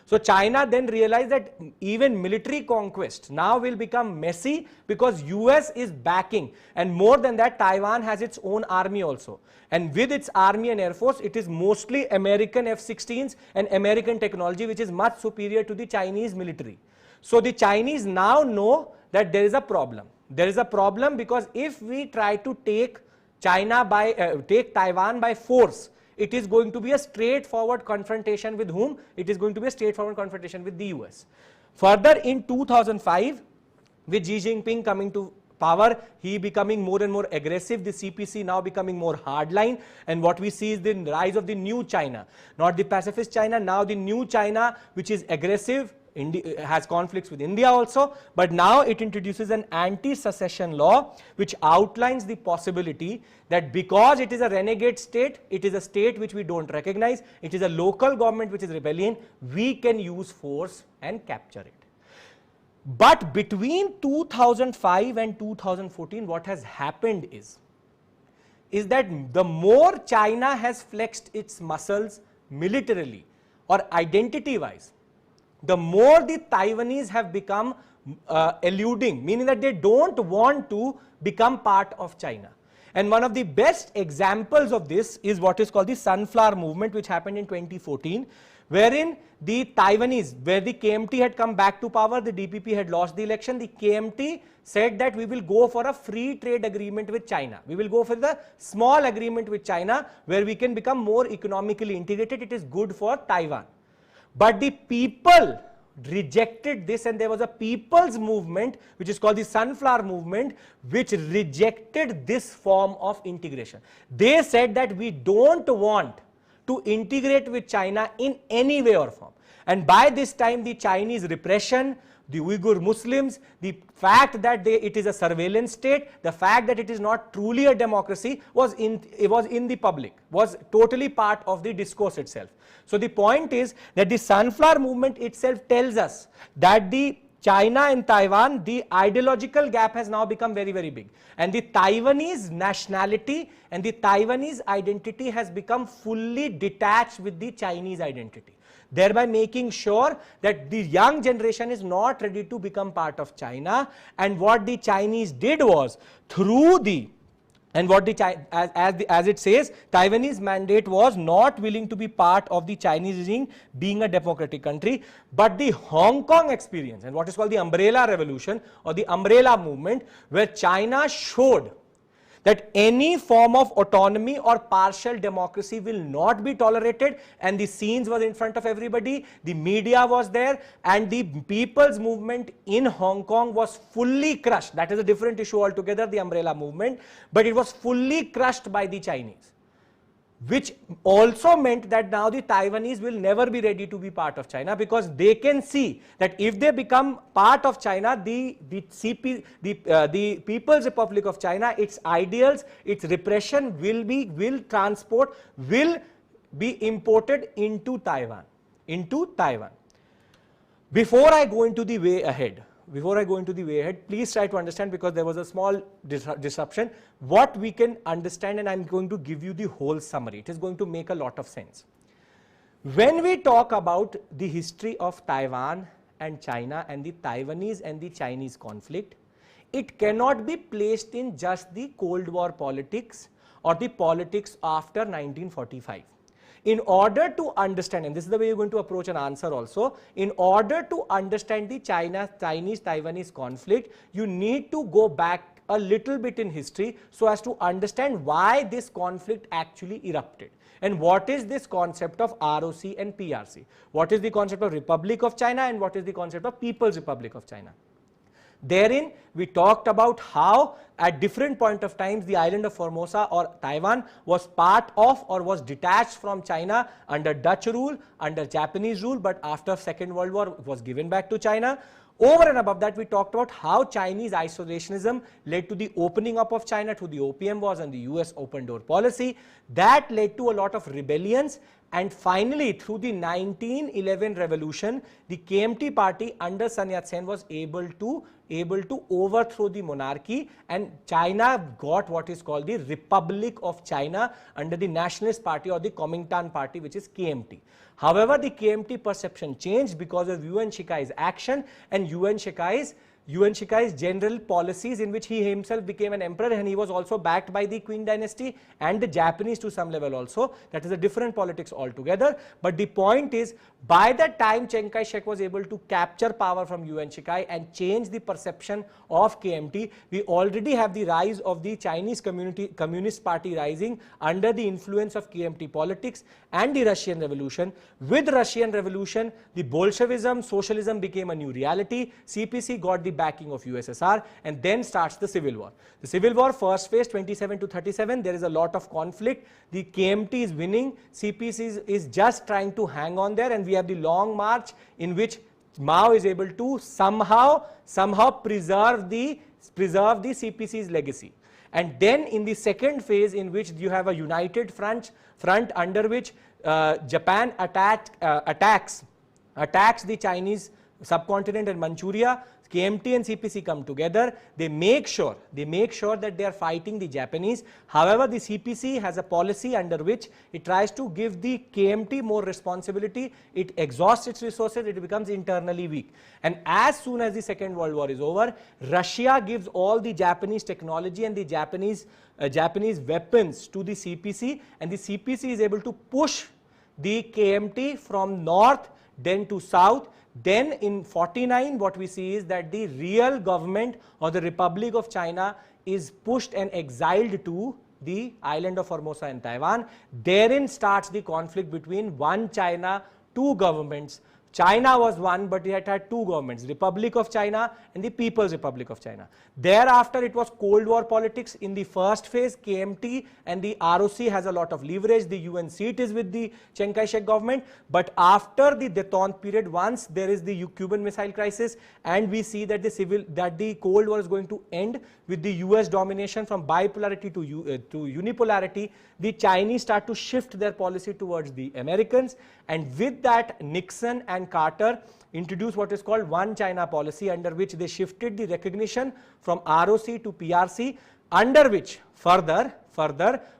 So China then realized that even military conquest now will become messy, because US is backing, and more than that, Taiwan has its own army also, and with its army and air force, it is mostly American F-16s and American technology, which is much superior to the Chinese military. So the Chinese now know that there is a problem. There is a problem because if we try to take Taiwan by force, it is going to be a straightforward confrontation with whom? It is going to be a straightforward confrontation with the US. Further, in 2005, with Xi Jinping coming to power, he becoming more and more aggressive, the CPC now becoming more hardline, and what we see is the rise of the new China, not the pacifist China, now the new China, which is aggressive. Has conflicts with India also, but now it introduces an anti-secession law which outlines the possibility that because it is a renegade state, it is a state which we don't recognize, it is a local government which is rebellion, we can use force and capture it. But between 2005 and 2014, what has happened is that the more China has flexed its muscles militarily or identity-wise, the more the Taiwanese have become eluding, meaning that they don't want to become part of China. And one of the best examples of this is what is called the Sunflower Movement, which happened in 2014, wherein the Taiwanese, where the KMT had come back to power, the DPP had lost the election, the KMT said that we will go for a free trade agreement with China. We will go for the small agreement with China where we can become more economically integrated. It is good for Taiwan. But the people rejected this, and there was a people's movement which is called the Sunflower Movement, which rejected this form of integration. They said that we don't want to integrate with China in any way or form. And by this time, the Chinese repression, the Uyghur Muslims, the fact that it is a surveillance state, the fact that it is not truly a democracy was in the public, was totally part of the discourse itself. So the point is that the Sunflower Movement itself tells us that the China and Taiwan, the ideological gap has now become very, very big. And the Taiwanese nationality and the Taiwanese identity has become fully detached with the Chinese identity, thereby making sure that the young generation is not ready to become part of China. And what the Chinese did was, through the, and what the, as it says, Taiwanese mandate was not willing to be part of the Chinese regime being a democratic country, but the Hong Kong experience and what is called the Umbrella Revolution or the Umbrella Movement, where China showed that any form of autonomy or partial democracy will not be tolerated, and the scenes was in front of everybody, the media was there, and the people's movement in Hong Kong was fully crushed. That is a different issue altogether, the Umbrella Movement, but it was fully crushed by the Chinese, which also meant that now the Taiwanese will never be ready to be part of China, because they can see that if they become part of China, the People's Republic of China, its ideals, its repression will be imported into Taiwan, Before I go into the way ahead, please try to understand, because there was a small disruption, what we can understand, and I'm going to give you the whole summary. It is going to make a lot of sense. When we talk about the history of Taiwan and China and the Taiwanese and the Chinese conflict, it cannot be placed in just the Cold War politics or the politics after 1945. In order to understand, and this is the way you're going to approach an answer also, in order to understand the Chinese-Taiwanese conflict, you need to go back a little bit in history so as to understand why this conflict actually erupted. And what is this concept of ROC and PRC? What is the concept of Republic of China and what is the concept of People's Republic of China? Therein, we talked about how at different point of times the island of Formosa or Taiwan was part of or was detached from China under Dutch rule, under Japanese rule, but after Second World War it was given back to China. Over and above that, we talked about how Chinese isolationism led to the opening up of China to the Opium Wars and the US open door policy. That led to a lot of rebellions, and finally through the 1911 revolution, the KMT party under Sun Yat-sen was able to overthrow the monarchy, and China got what is called the Republic of China under the Nationalist Party or the Kuomintang Party, which is KMT. However, the KMT perception changed because of Yuan Shikai's action and Yuan Shikai's general policies, in which he himself became an emperor, and he was also backed by the Qing dynasty and the Japanese to some level also. That is a different politics altogether. But the point is, by the time Chiang Kai-shek was able to capture power from Yuan Shikai and change the perception of KMT, we already have the rise of the Chinese Communist Party rising under the influence of KMT politics and the Russian Revolution. With Russian Revolution, the Bolshevism, socialism became a new reality. CPC got the backing of USSR, and then starts the Civil War. The Civil War, first phase 27 to 37, there is a lot of conflict. The KMT is winning, CPC is just trying to hang on there, and we have the long march in which Mao is able to somehow preserve the CPC's legacy. And then in the second phase, in which you have a united front under which Japan attacks the Chinese subcontinent and Manchuria, KMT and CPC come together. They make sure that they are fighting the Japanese. However, the CPC has a policy under which it tries to give the KMT more responsibility. It exhausts its resources. It becomes internally weak. And as soon as the Second World War is over, Russia gives all the Japanese technology and the Japanese weapons to the CPC, and the CPC is able to push the KMT from north then to south. Then in 49, what we see is that the real government or the Republic of China is pushed and exiled to the island of Formosa and Taiwan. Therein starts the conflict between one China, two governments. China was one, but it had two governments, Republic of China and the People's Republic of China. Thereafter, it was Cold War politics. In the first phase, KMT and the ROC has a lot of leverage. The UN seat is with the Chiang Kai-shek government. But after the détente period, once there is the Cuban Missile Crisis, and we see that the Cold War is going to end with the US domination from bipolarity to unipolarity, the Chinese start to shift their policy towards the Americans, and with that, Nixon and Carter introduced what is called One China policy, under which they shifted the recognition from ROC to PRC, under which further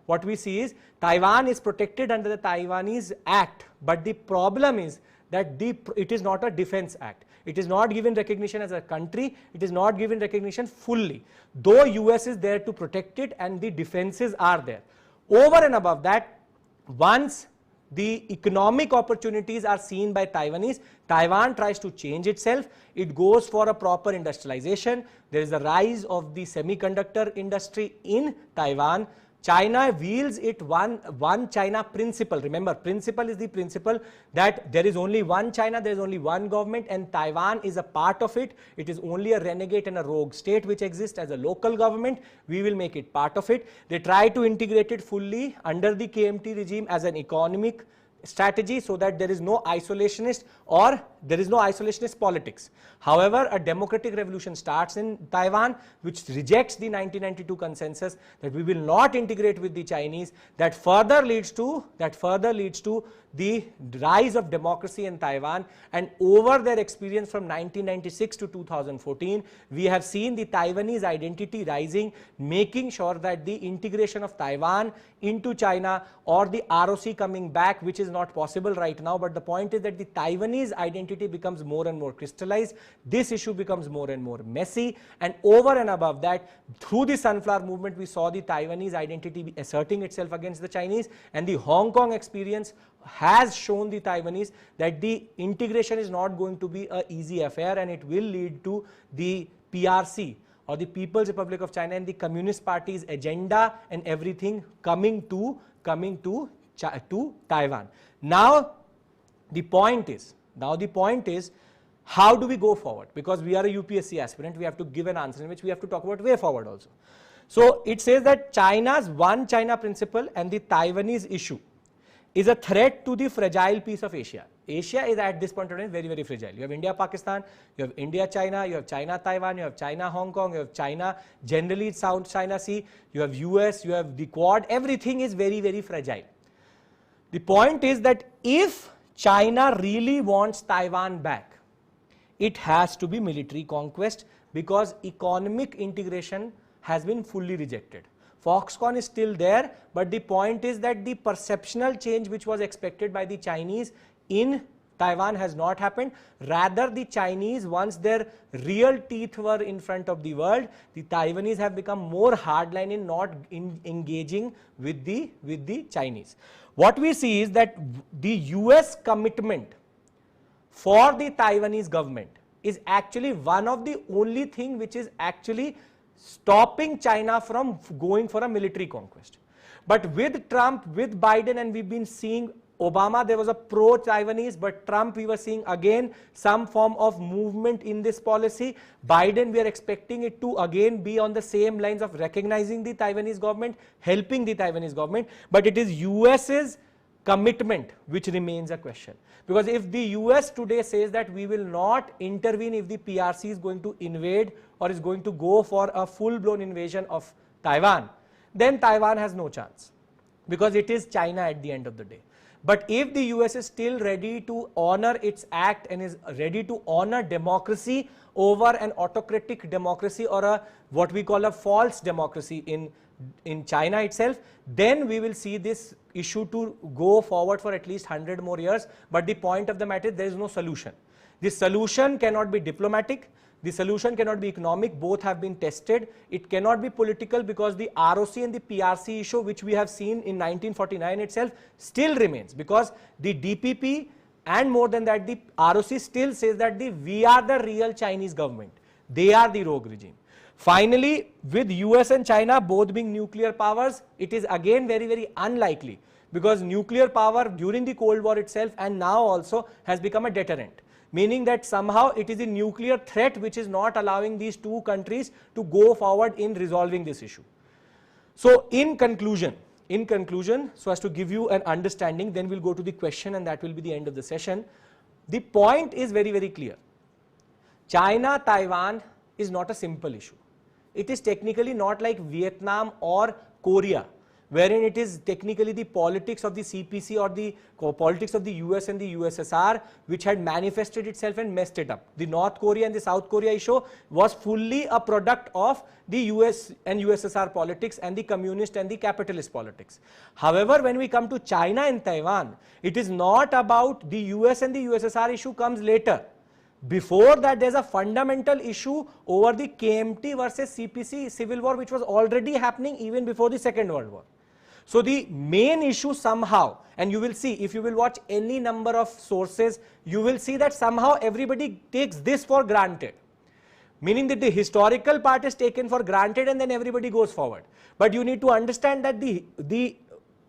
what we see is Taiwan is protected under the Taiwanese Act, but the problem is that it is not a defense act. It is not given recognition as a country. It is not given recognition fully, though US is there to protect it and the defenses are there. Over and above that, once the economic opportunities are seen by Taiwanese, Taiwan tries to change itself. It goes for a proper industrialization. There is a rise of the semiconductor industry in Taiwan. China wields it one China principle. Remember, principle is the principle that there is only one China, there is only one government, and Taiwan is a part of it. It is only a renegade and a rogue state which exists as a local government. We will make it part of it. They try to integrate it fully under the KMT regime as an economic strategy so that there is no isolationist or there is no isolationist politics. However, a democratic revolution starts in Taiwan which rejects the 1992 consensus that we will not integrate with the Chinese. That further leads to the rise of democracy in Taiwan, and over their experience from 1996 to 2014, we have seen the Taiwanese identity rising, making sure that the integration of Taiwan into China or the ROC coming back, which is not possible right now, but the point is that the Taiwanese identity becomes more and more crystallized. This issue becomes more and more messy, and over and above that, through the Sunflower Movement, we saw the Taiwanese identity asserting itself against the Chinese, and the Hong Kong experience has shown the Taiwanese that the integration is not going to be an easy affair, and it will lead to the PRC or the People's Republic of China and the Communist Party's agenda and everything coming to Taiwan. Now the point is how do we go forward? Because we are a UPSC aspirant, we have to give an answer in which we have to talk about way forward also. So it says that China's one China principle and the Taiwanese issue is a threat to the fragile peace of Asia. Asia is at this point in time very, very fragile. You have India-Pakistan, you have India-China, you have China-Taiwan, you have China-Hong Kong, you have China, generally South China Sea, you have US, you have the Quad, everything is very, very fragile. The point is that if China really wants Taiwan back, it has to be military conquest, because economic integration has been fully rejected. Foxconn is still there, but the point is that the perceptual change which was expected by the Chinese in Taiwan has not happened. Rather, the Chinese, once their real teeth were in front of the world, the Taiwanese have become more hardline in not engaging with the Chinese. What we see is that the US commitment for the Taiwanese government is actually one of the only thing which is actually stopping China from going for a military conquest. But with Trump, with Biden, and we've been seeing Obama, there was a pro-Taiwanese, but Trump, we were seeing again some form of movement in this policy. Biden, we are expecting it to again be on the same lines of recognizing the Taiwanese government, helping the Taiwanese government, but it is US's commitment which remains a question. Because if the US today says that we will not intervene if the PRC is going to invade or is going to go for a full-blown invasion of Taiwan, then Taiwan has no chance, because it is China at the end of the day. But if the US is still ready to honor its act and is ready to honor democracy over an autocratic democracy or a what we call a false democracy in China itself, then we will see this issue to go forward for at least 100 more years. But the point of the matter is there is no solution. The solution cannot be diplomatic, the solution cannot be economic, both have been tested. It cannot be political, because the ROC and the PRC issue which we have seen in 1949 itself still remains, because the DPP and more than that the ROC still says that we are the real Chinese government, they are the rogue regime. Finally, with US and China both being nuclear powers, it is again very, very unlikely, because nuclear power during the Cold War itself and now also has become a deterrent, meaning that somehow it is a nuclear threat which is not allowing these two countries to go forward in resolving this issue. So in conclusion, so as to give you an understanding, then we'll go to the question and that will be the end of the session. The point is very, very clear. China-Taiwan is not a simple issue. It is technically not like Vietnam or Korea, wherein it is technically the politics of the CPC or the politics of the US and the USSR which had manifested itself and messed it up. The North Korea and the South Korea issue was fully a product of the US and USSR politics and the communist and the capitalist politics. However, when we come to China and Taiwan, it is not about the US and the USSR issue comes later. Before that, there's a fundamental issue over the KMT versus CPC civil war which was already happening even before the Second World War. So the main issue somehow, and you will see if you will watch any number of sources, you will see that somehow everybody takes this for granted, meaning that the historical part is taken for granted and then everybody goes forward. But you need to understand that the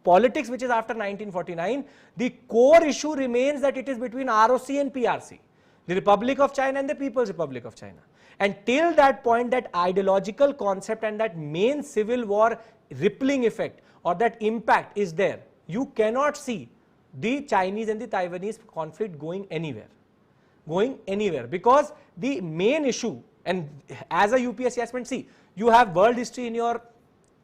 politics which is after 1949, the core issue remains that it is between ROC and PRC, the Republic of China and the People's Republic of China. And till that point, that ideological concept and that main civil war rippling effect or that impact is there. You cannot see the Chinese and the Taiwanese conflict going anywhere. Because the main issue, and as a UPSC aspirant, see, you have world history in your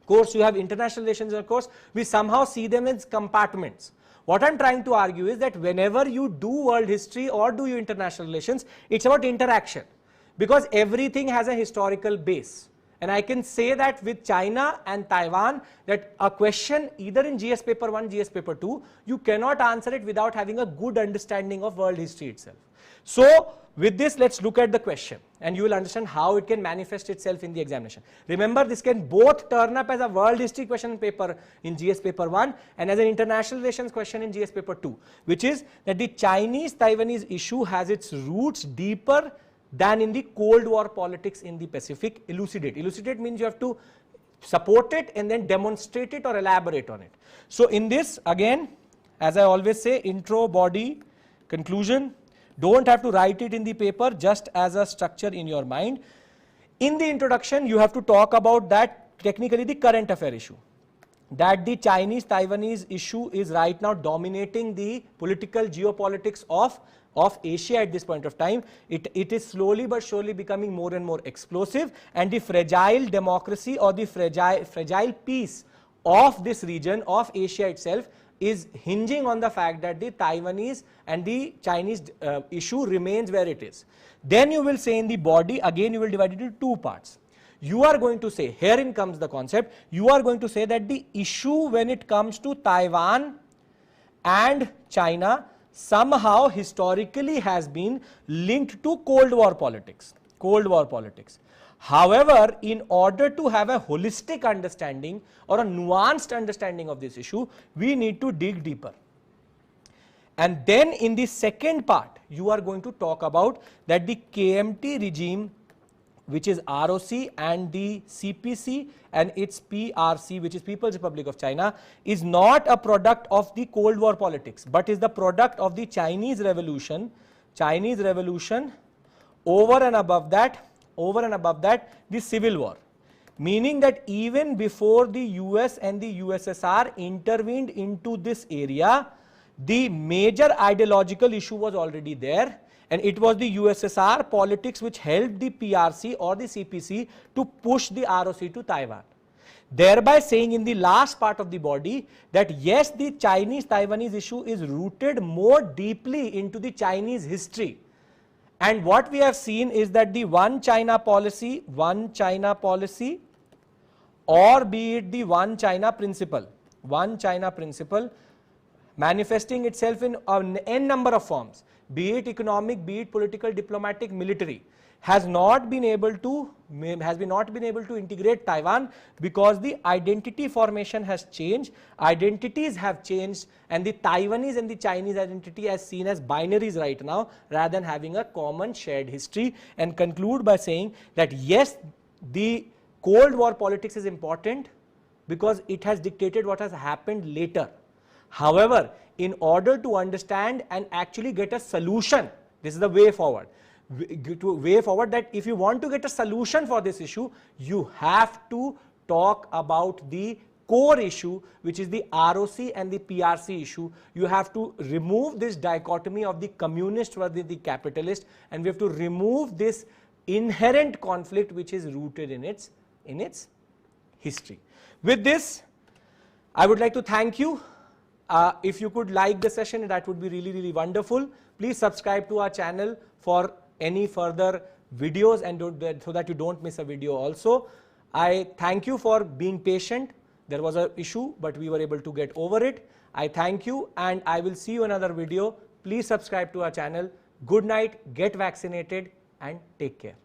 course, you have international relations in your course, we somehow see them as compartments. What I'm trying to argue is that whenever you do world history or do you international relations, it's about interaction, because everything has a historical base. And I can say that with China and Taiwan, that a question either in GS paper 1, GS paper 2, you cannot answer it without having a good understanding of world history itself. So with this, let's look at the question and you will understand how it can manifest itself in the examination. Remember, this can both turn up as a world history question paper in GS paper 1 and as an international relations question in GS paper 2, which is that the Chinese-Taiwanese issue has its roots deeper than in the Cold War politics in the Pacific. Elucidate. Elucidate means you have to support it and then demonstrate it or elaborate on it. So in this, again, as I always say, intro, body, conclusion. Don't have to write it in the paper, just as a structure in your mind. In the introduction, you have to talk about that technically the current affair issue. That the Chinese-Taiwanese issue is right now dominating the political geopolitics of Asia at this point of time. It is slowly but surely becoming more and more explosive, and the fragile democracy or the fragile peace of this region of Asia itself is hinging on the fact that the Taiwanese and the Chinese issue remains where it is. Then you will say in the body, again you will divide it into two parts. You are going to say, herein comes the concept, you are going to say that the issue when it comes to Taiwan and China somehow historically has been linked to Cold War politics. However, in order to have a holistic understanding or a nuanced understanding of this issue, we need to dig deeper. And then in the second part, you are going to talk about that the KMT regime, which is ROC, and the CPC and its PRC, which is People's Republic of China, is not a product of the Cold War politics, but is the product of the Chinese Revolution. Over and above that, the Civil War. Meaning that even before the US and the USSR intervened into this area, the major ideological issue was already there, and it was the USSR politics which helped the PRC or the CPC to push the ROC to Taiwan. Thereby saying in the last part of the body that yes, the Chinese-Taiwanese issue is rooted more deeply into the Chinese history. And what we have seen is that the one China policy, or be it the one China principle manifesting itself in an n number of forms, be it economic, be it political, diplomatic, military, has not been able to integrate Taiwan because the identity formation has changed, identities have changed, and the Taiwanese and the Chinese identity is seen as binaries right now rather than having a common shared history. And conclude by saying that yes, the Cold War politics is important because it has dictated what has happened later. However, in order to understand and actually get a solution, this is the way forward. That if you want to get a solution for this issue, you have to talk about the core issue, which is the ROC and the PRC issue. You have to remove this dichotomy of the communist versus the capitalist, and we have to remove this inherent conflict which is rooted in its history. With this, I would like to thank you. If you could like the session, that would be really wonderful. Please subscribe to our channel for any further videos and so that you don't miss a video also. I thank you for being patient. There was an issue, but we were able to get over it. I thank you, and I will see you in another video. Please subscribe to our channel. Good night, get vaccinated, and take care.